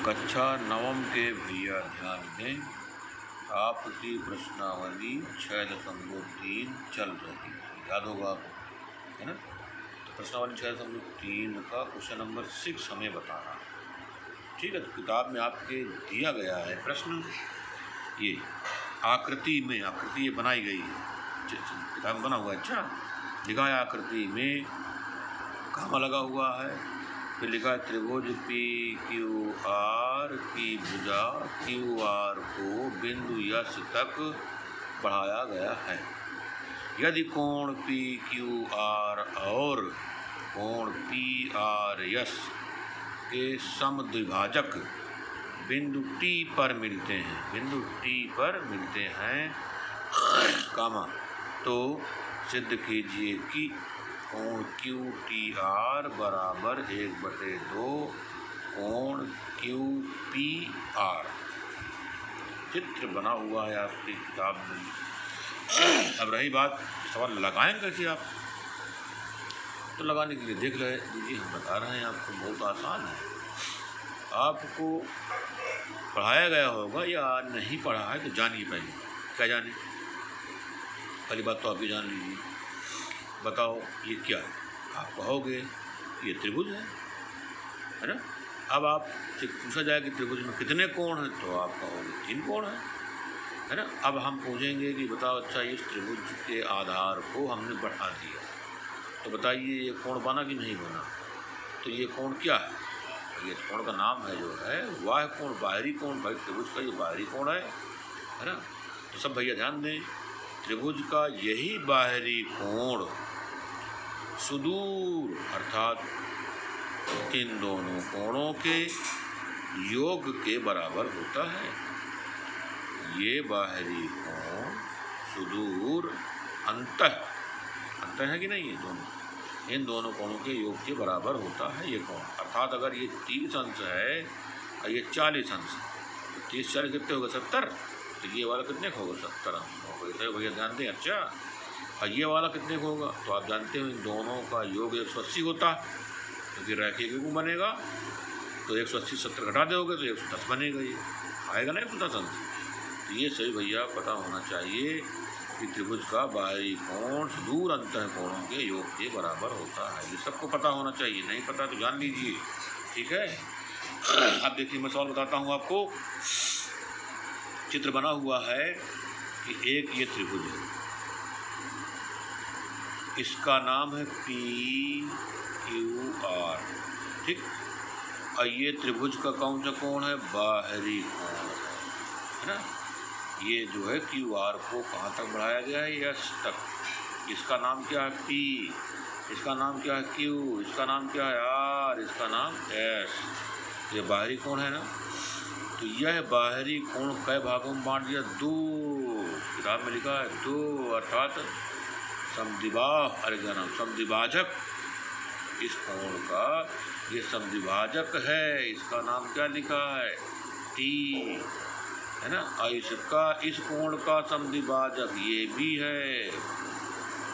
कक्षा नवम के भैया ध्यान दें, आपकी प्रश्नावली 6.3 चल रही है, याद होगा आपको, है ना। तो प्रश्नावली 6.3 का क्वेश्चन नंबर 6 हमें बताना है, ठीक है। तो किताब में आपके दिया गया है प्रश्न, ये आकृति में, आकृति ये बनाई गई है, किताब में बना हुआ है, अच्छा लिखा है आकृति में, कहाँ लगा हुआ है, फिर लिखा है त्रिभुज पी क्यू आर की भुजा क्यू आर को बिंदु यस तक बढ़ाया गया है। यदि कोण पी क्यू आर और कोण पी आर यस के समद्विभाजक बिंदु टी पर मिलते हैं, बिंदु टी पर मिलते हैं, कामा, तो सिद्ध कीजिए कि कोण क्यू टी आर बराबर 1/2 कोण क्यू पी आर। चित्र बना हुआ है आपकी किताब में। अब रही बात, सवाल लगाएं कैसे आप, तो लगाने के लिए देख लीजिए, हम बता रहे हैं आपको, बहुत आसान है। आपको पढ़ाया गया होगा या नहीं पढ़ा है तो जानिए, पहले क्या जाने, पहली बात तो आप ये जान लीजिए। बताओ ये क्या है, आप कहोगे ये त्रिभुज है ना। अब आपसे पूछा जाए कि त्रिभुज में कितने कोण हैं, तो आप कहोगे 3 कोण है ना। अब हम पूछेंगे कि बताओ अच्छा इस त्रिभुज के आधार को हमने बढ़ा दिया, तो बताइए ये कोण बना कि नहीं बना, तो ये कोण क्या है, ये कोण का नाम है जो है वह कोण, बाहरी कोण, भाई त्रिभुज का ये बाहरी कोण है ना। तो सब भैया ध्यान दें, त्रिभुज का यही बाहरी कोण सुदूर अर्थात इन दोनों कोणों के योग के बराबर होता है। ये बाहरी कोण सुदूर अंतः है कि नहीं, ये दोनों, इन दोनों कोणों के योग के बराबर होता है ये कोण। अर्थात अगर ये 30 अंश है और ये 40 अंश है, तो 30-40 कितने होगा, 70, तो ये वाला कितने का होगा, 70 अंश होगा। इसे भैया ध्यान दें। अच्छा, और ये वाला कितने का होगा, तो आप जानते हो इन दोनों का योग 180 होता है, क्योंकि रैखिक युग्म बनेगा, तो 180 70 घटा दोगे तो 110 बनेगा, ये आएगा ना 110 अंश। तो ये सही भैया पता होना चाहिए कि त्रिभुज का बाहरी कोण सुदूर अंतः कोणों के योग के बराबर होता है, ये सबको पता होना चाहिए, नहीं पता तो जान लीजिए, ठीक है। अब देखिए मैं सवाल बताता हूँ आपको। चित्र बना हुआ है कि एक ये त्रिभुज है, इसका नाम है पी क्यू आर, ठीक, और ये त्रिभुज का कौन सा कोण है, बाहरी कोण है ना। ये जो है क्यू आर को कहाँ तक बढ़ाया गया है, यस तक। इसका नाम क्या है पी, इसका नाम क्या है क्यू, इसका नाम क्या है आर, इसका नाम एस। ये बाहरी कोण है ना। तो यह बाहरी कोण कई भागों में बांट दिया, 2, किताब में लिखा है 2, अर्थात समद्विबाह, अरे क्या नाम, समद्विभाजक। इस कोण का ये समद्विभाजक है, इसका नाम क्या लिखा है, टी, है ना। और इसका, इस कोण का समद्विभाजक ये भी है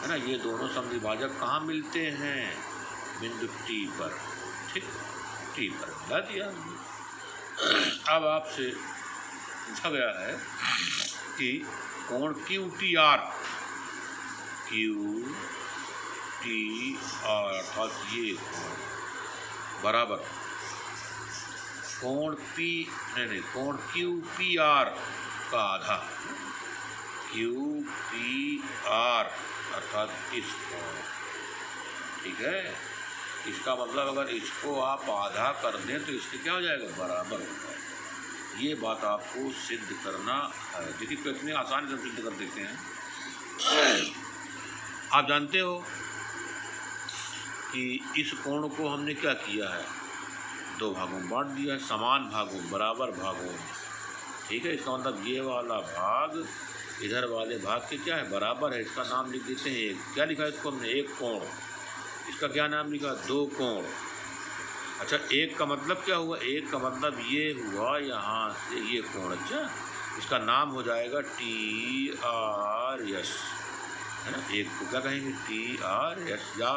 ना। ये दोनों समद्विभाजक कहाँ मिलते हैं, बिंदु टी पर, ठीक, टी पर मिला दिया। अब आपसे पूछा गया है कि कोण Q T R, Q T R अर्थात ये कोण बराबर कोण पी, नहीं, कोण क्यू पी आर का आधा, क्यू पी आर अर्थात इस कोण, ठीक है। इसका मतलब अगर इसको आप आधा कर दें तो इसके क्या हो जाएगा, बराबर हो जाएगा। ये बात आपको सिद्ध करना है। देखिए कितनी आसानी से सिद्ध कर देते हैं। आप जानते हो कि इस कोण को हमने क्या किया है, 2 भागों में बांट दिया है, समान भागों, बराबर भागों, ठीक है। इसका मतलब ये वाला भाग इधर वाले भाग के क्या है, बराबर है। इसका नाम लिख देते हैं एक, क्या लिखा है इसको हमने, एक कोण। इसका क्या नाम लिखा, 2 कोण। अच्छा, एक का मतलब क्या हुआ, एक का मतलब ये हुआ यहाँ से ये कोण, अच्छा इसका नाम हो जाएगा टी आर एस, है ना। एक को क्या कहेंगे, टी आर एस या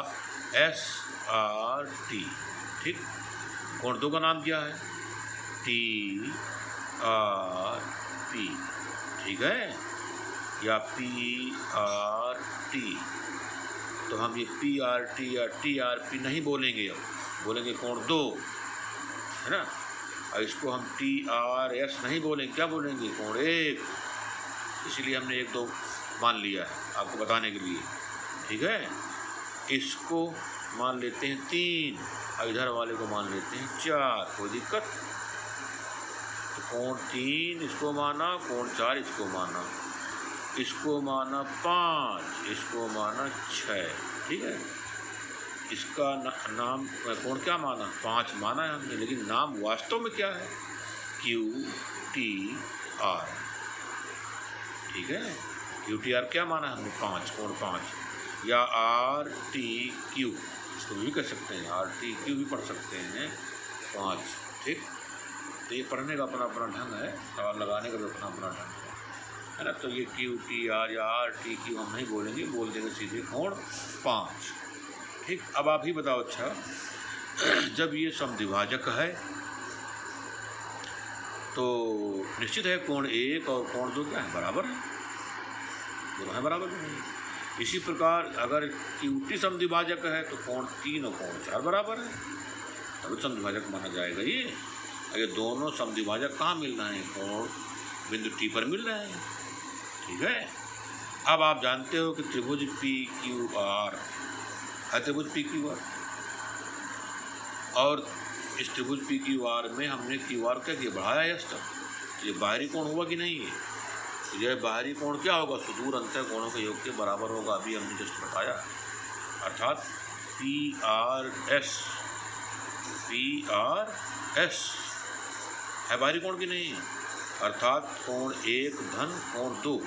एस आर टी, ठीक। कोण 2 का नाम क्या है, टी आर पी, ठीक है, या पी आर टी। तो हम ये पी आर टी या टी आर पी नहीं बोलेंगे, अब बोलेंगे कोण 2, है ना। और इसको हम टी आर एस नहीं बोलेंगे, क्या बोलेंगे, कोण 1। इसीलिए हमने 1 2 मान लिया है आपको बताने के लिए, ठीक है। इसको मान लेते हैं 3 और इधर वाले को मान लेते हैं 4, कोई दिक्कत। तो कोण 3 इसको माना, कोण 4 इसको माना, इसको माना 5, इसको माना 6, ठीक है। इसका नाम कोण क्या माना, 5 माना है हमने, लेकिन नाम वास्तव में क्या है, क्यू टी आर, ठीक है। क्यू टी आर क्या माना हमने, 5, कोण 5, या आर टी क्यू, इसको भी कह सकते हैं, आर टी क्यू भी पढ़ सकते हैं, 5, ठीक। तो ये पढ़ने का अपना अपना ढंग है, सवाल लगाने का भी अपना अपना ढंग है ना। तो ये क्यू टी आर या आर टी क्यू हम नहीं बोलेंगे, बोल देंगे सीधे कोण 5, ठीक। अब आप ही बताओ, अच्छा जब ये समद्विभाजक है तो निश्चित है कोण 1 और कोण 2 क्या है, बराबर है, दोनों है बराबर नहीं। इसी प्रकार अगर क्यूटी समद्विभाजक है तो कोण 3 और कोण 4 बराबर है, तब समद्विभाजक माना जाएगा ये। अगर दोनों समद्विभाजक कहाँ मिल रहे हैं, कोण बिंदु टी पर मिल रहे हैं, ठीक है। अब आप जानते हो कि त्रिभुज पी क्यू आर है, त्रिभुज पी क्यू आर, और इस त्रिभुज पी क्यू आर में हमने क्यू आर क्या किया, बढ़ाया यश तक, तो ये बाहरी कोण हुआ कि नहीं है, तो यह बाहरी कोण क्या होगा, सुदूर अंतर कोणों के योग के बराबर होगा, अभी हमने जस्ट बताया। अर्थात P R S, P R S है बाहरी कोण की नहीं, अर्थात कोण 1 धन कोण 2,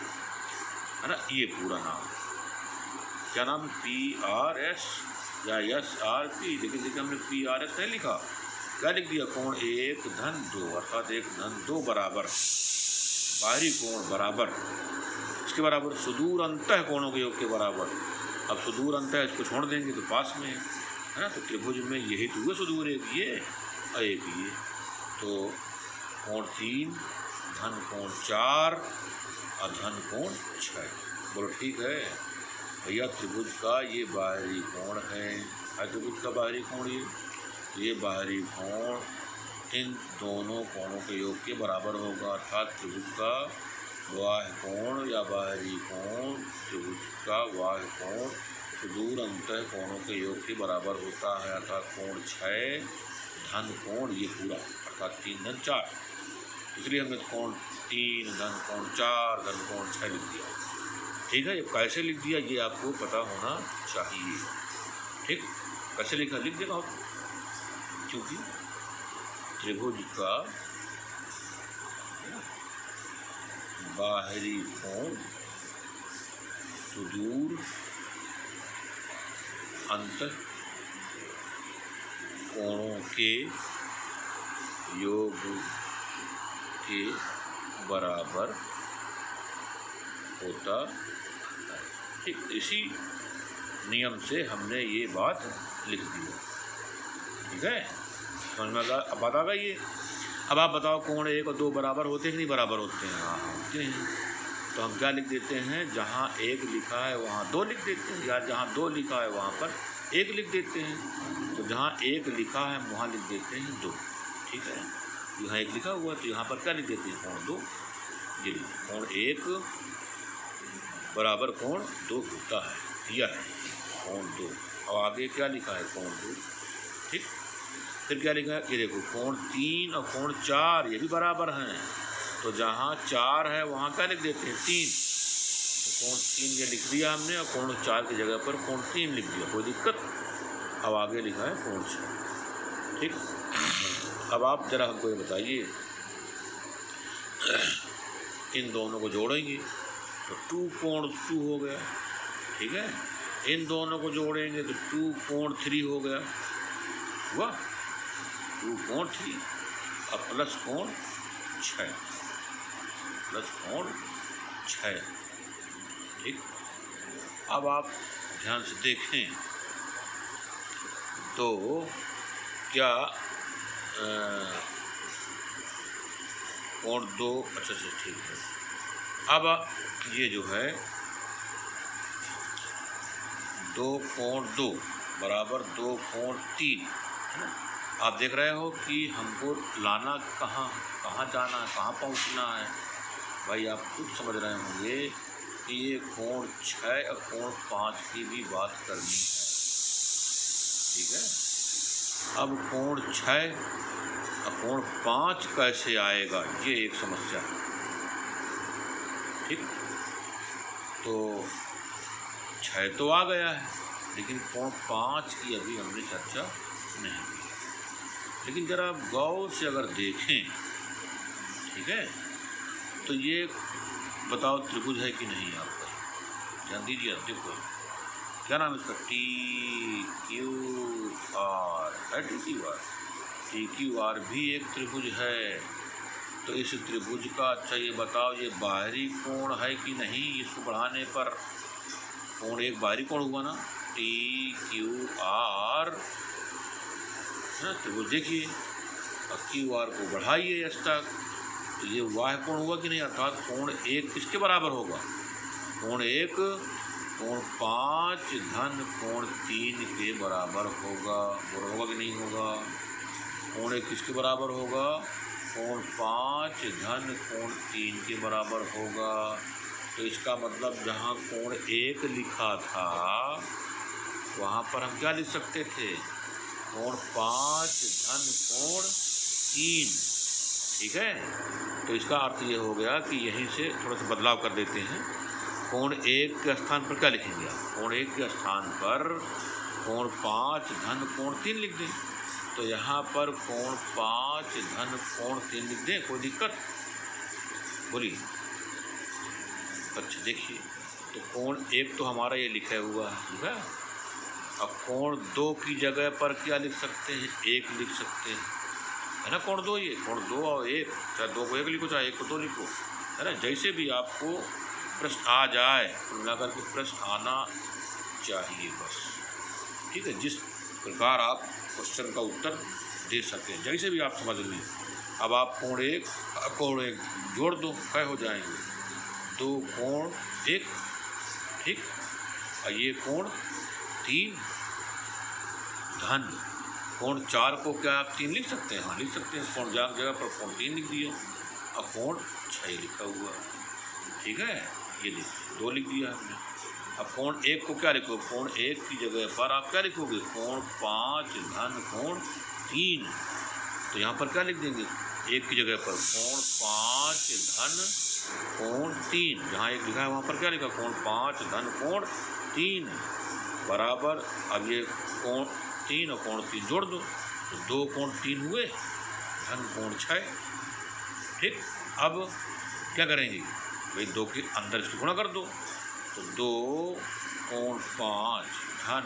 है ना। ये पूरा नाम क्या नाम, पी आर एस या एस आर पी, लेकिन देखिए हमने पी आर एस नहीं लिखा, क्या लिख दिया, कोण 1 धन 2, अर्थात 1 धन 2 बराबर बाहरी कोण बराबर, इसके बराबर सुदूर अंतः कोणों के योग के बराबर। अब सुदूर अंतः इसको छोड़ देंगे तो पास में है ना, तो त्रिभुज में यही तो हुआ सुदूर, एक ये और एक ये, तो कोण 3 धन कोण 4 और धन कोण 6, बोलो ठीक है भैया। त्रिभुज का ये बाहरी कोण है, त्रिभुज का बाहरी कोण ये बाहरी कोण इन दोनों कोणों के योग के बराबर होगा, अर्थात त्रिभुज का बाह्य कोण या बाहरी कोण त्रिभुज का बाह्य कोण सुदूर अंतः कोणों के योग के बराबर होता है, अर्थात कोण 6 धन कोण ये पूरा, अर्थात 3 धन 4, इसलिए हमने कोण 3 धन कोण 4 धन कोण 6 लिख दिया, ठीक है। ये कैसे लिख दिया ये आपको पता होना चाहिए, ठीक। कैसे लिखा, लिख देगा, क्योंकि त्रिभुज का बाहरी कोण सुदूर अंतः कोणों के योग के बराबर होता है, ठीक। इसी नियम से हमने ये बात लिख दी, ठीक है, समझ में अब बात आ गई ये। अब आप बताओ कोण 1 और 2 बराबर होते हैं कि नहीं बराबर होते हैं, हाँ होते हैं। तो हम क्या लिख देते हैं, जहाँ 1 लिखा है वहाँ 2 लिख देते हैं, या जहाँ 2 लिखा है वहाँ पर 1 लिख देते हैं। तो जहाँ 1 लिखा है वहाँ लिख देते हैं 2, ठीक है। यहाँ 1 लिखा हुआ है तो यहाँ पर क्या लिख देते हैं, कोण 2, ये कोण 1 बराबर कोण 2 होता है, यह है कोण 2। और आगे क्या लिखा है, कोण 2, ठीक। फिर क्या लिखा है, ये देखो कोण 3 और कोण 4 ये भी बराबर हैं, तो जहाँ 4 है वहाँ क्या लिख देते हैं, 3, तो कोण 3 ये लिख दिया हमने, और कोण 4 की जगह पर कोण 3 लिख दिया, कोई दिक्कत। अब आगे लिखा है कोण 6, ठीक। अब आप जरा हमको ये बताइए, इन दोनों को जोड़ेंगे तो 2 कोण 2 हो गया, ठीक है। इन दोनों को जोड़ेंगे तो 2 कोण 3 हो गया, हुआ 2 कोण 3 और प्लस कोण 6, प्लस कोण 6, ठीक। अब आप ध्यान से देखें तो क्या कोण 2, अच्छा ठीक है। अब ये जो है 2 कोण 2 बराबर 2 कोण 3, है ना। आप देख रहे हो कि हमको लाना कहाँ जाना है, कहाँ पहुँचना है। भाई आप खुद समझ रहे होंगे कि ये कोण 6 और कोण 5 की भी बात करनी है, ठीक है। अब कोण 6 और कोण 5 कैसे आएगा, ये एक समस्या है, ठीक। तो 6 तो आ गया है, लेकिन कोण 5 की अभी हमने चर्चा नहीं की। लेकिन जरा आप गौर से अगर देखें, ठीक है, तो ये बताओ त्रिभुज है कि नहीं आपका, ध्यान दीजिए। आप देखो क्या नाम है इसका, TQR है। TQR भी एक त्रिभुज है। तो इस त्रिभुज का अच्छा ये बताओ, ये बाहरी कोण है कि नहीं। इसको बढ़ाने पर कोण एक बाहरी कोण हुआ ना, TQR है। त्रिभुज देखिए, और QR को बढ़ाइए S तक, तो ये वाह कोण हुआ कि नहीं। अर्थात कोण 1 किसके बराबर होगा, कोण 1 कोण 5 धन कोण 3 के बराबर होगा। होगा कि नहीं होगा। कोण 1 किसके बराबर होगा, कोण 5 धन कोण 3 के बराबर होगा। तो इसका मतलब जहाँ कोण 1 लिखा था वहाँ पर हम क्या लिख सकते थे, कोण 5 धन कोण 3, ठीक है। तो इसका अर्थ ये हो गया कि यहीं से थोड़ा सा बदलाव कर देते हैं। कोण 1 के स्थान पर क्या लिखेंगे आप, कोण 1 के स्थान पर कोण 5 धन कोण 3 लिख दें। तो यहाँ पर कोण 5 धन कोण 3 लिख दें, कोई दिक्कत बोलिए। अच्छा देखिए, तो कोण 1 तो हमारा ये लिखा हुआ है, ठीक है। अब कोण 2 की जगह पर क्या लिख सकते हैं, 1 लिख सकते हैं, है ना। कोण 2, ये कोण 2 और 1, चाहे 2 को 1 लिखो चाहे 1 को 2 लिखो, है ना। जैसे भी आपको प्रश्न आ जाए, कुल मिलाकर के प्रश्न आना चाहिए बस, ठीक है। जिस प्रकार आप क्वेश्चन का उत्तर दे सकें, जैसे भी आप समझ लें। अब आप कोण 1 जोड़ दो, क्या हो जाएंगे, 2 कोण 1, ठीक। और ये कोण 3 धन कोण 4 को क्या आप 3 लिख सकते हैं, हाँ लिख सकते हैं। कोण जगह पर कोण 3 लिख दिया और कोण 6 लिखा हुआ है, ठीक है। ये देखिए 2 लिख दिया हमने। अब कोण 1 को क्या लिखो, कोण 1 की जगह पर आप क्या लिखोगे, कोण 5 धन कोण 3। तो यहाँ पर क्या लिख देंगे, 1 की जगह पर कोण 5 धन कोण 3, जहाँ 1 लिखा है वहाँ पर क्या लिखा, कोण 5 धन कोण 3 बराबर। अब ये कोण 3 और कोण 3 जोड़ दो, तो 2 कोण 3 हुए धन कोण 6, ठीक। अब क्या करेंगे भाई, 2 के अंदर इसको गुणा कर दो, तो 2 कोण 5 धन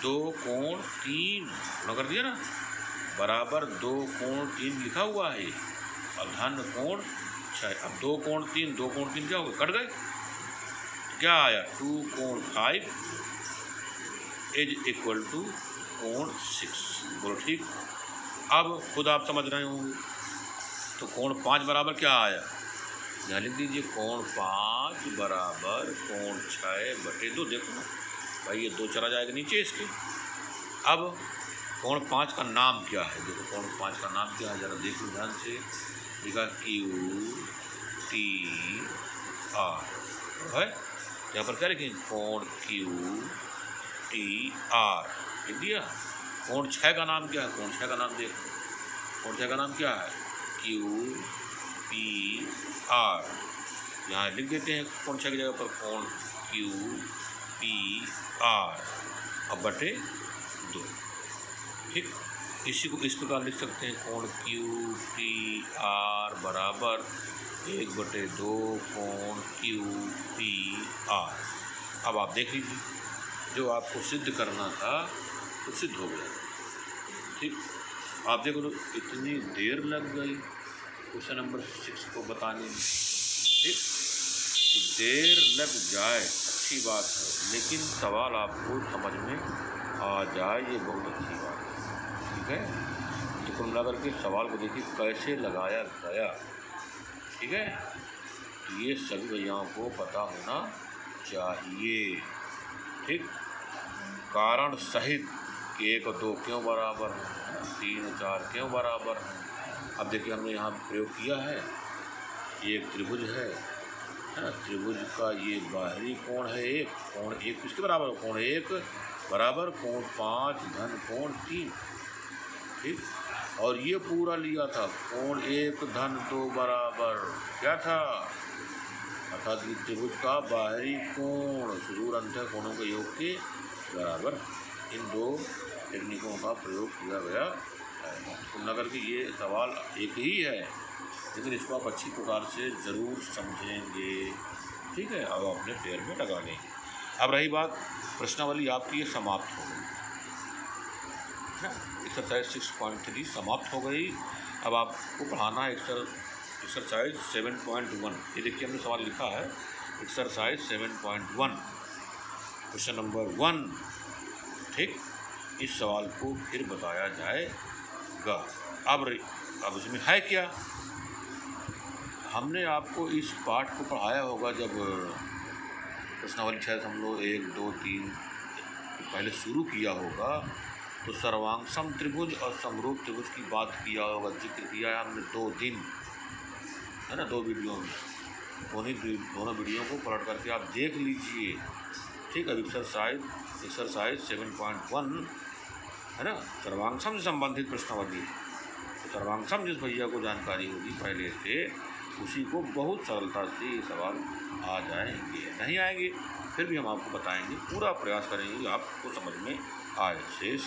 2 कोण 3 गुणा कर दिया ना, बराबर 2 कोण 3 लिखा हुआ है और धन कोण 6। अब 2 कोण 3 क्या हो गए, कट गए, क्या आया, 2 कोण 5 इज इक्वल टू कोण 6। बोलो ठीक। अब खुद आप समझ रहे होंगे, तो कोण 5 बराबर क्या आया, यहाँ लिख दीजिए, कोण 5 बराबर कोण 6/2। देखो ना भाई, ये 2 चला जाएगा नीचे इसके। अब कोण 5 का नाम क्या है, देखो कोण 5 का नाम क्या है, जरा देख लो ध्यान से। लिखा QTR है, यहाँ पर क्या लिखेंगे, कोण QTR लिख दिया। कोण 6 का नाम क्या है, कोण 6 का नाम देखो, कोण 6 का नाम क्या है, QPR। यहाँ लिख देते हैं कोण 6 की जगह पर कोण QPR अब बटे 2, ठीक। इसी को इस प्रकार लिख सकते हैं, कोण QTR बराबर 1/2 कोण QPR। अब आप देख लीजिए, जो आपको सिद्ध करना था तो सिद्ध हो गया, ठीक। आप देखो तो इतनी देर लग गई क्वेश्चन नंबर 6 को बताने में, ठीक। तो देर लग जाए अच्छी बात है, लेकिन सवाल आपको समझ में आ जाए ये बहुत अच्छी बात है, ठीक है। तो कुल मिलाकर के सवाल को देखिए कैसे लगाया गया। ठीक है, तो ये सभी भैयाओं को पता होना चाहिए। ठीक, कारण सहित कि 1 और 2 क्यों बराबर हैं, 3 और 4 क्यों बराबर हैं। अब देखिए हमने यहाँ प्रयोग किया है, ये एक त्रिभुज है ना, त्रिभुज का ये बाहरी कोण है 1, कोण 1 किसके बराबर, कोण 1 बराबर कोण 5 धन कोण 3। ठीक, और ये पूरा लिया था कोण 1 धन 2 बराबर क्या था, अर्थात त्रिभुज का बाहरी कोण सुदूर अंतः कोणों के योग के बराबर। इन 2 टेक्निकों का प्रयोग किया गया है। तुलना करके ये सवाल एक ही है, लेकिन इसको आप अच्छी प्रकार से ज़रूर समझेंगे। ठीक है, अब अपने पैर में लगा लेंगे। अब रही बात प्रश्नावली आपकी, ये समाप्त हो गई। एक्सरसाइज 6.3 समाप्त हो गई। अब आपको पढ़ाना है एक्सरसाइज 7.1। ये देखिए हमने सवाल लिखा है एक्सरसाइज 7.1 क्वेश्चन नंबर 1। ठीक, इस सवाल को फिर बताया जाएगा। अब इसमें है क्या, हमने आपको इस पाठ को पढ़ाया होगा जब प्रश्नावली शायद हम लोग 1, 2, 3 पहले शुरू किया होगा, तो सर्वांग सम त्रिभुज और समरूप त्रिभुज की बात किया होगा, जिक्र किया है हमने 2 दिन, है ना, 2 वीडियो में। दोनों वीडियो को पलट करके आप देख लीजिए। ठीक, अब एक्सरसाइज 7.1 है ना, सर्वांग सम से संबंधित प्रश्नावली। तो सर्वांग सम जिस भैया को जानकारी होगी पहले से, उसी को बहुत सरलता से ये सवाल आ जाएंगे। नहीं आएंगे फिर भी हम आपको बताएंगे, पूरा प्रयास करेंगे आपको समझ में आए। शेष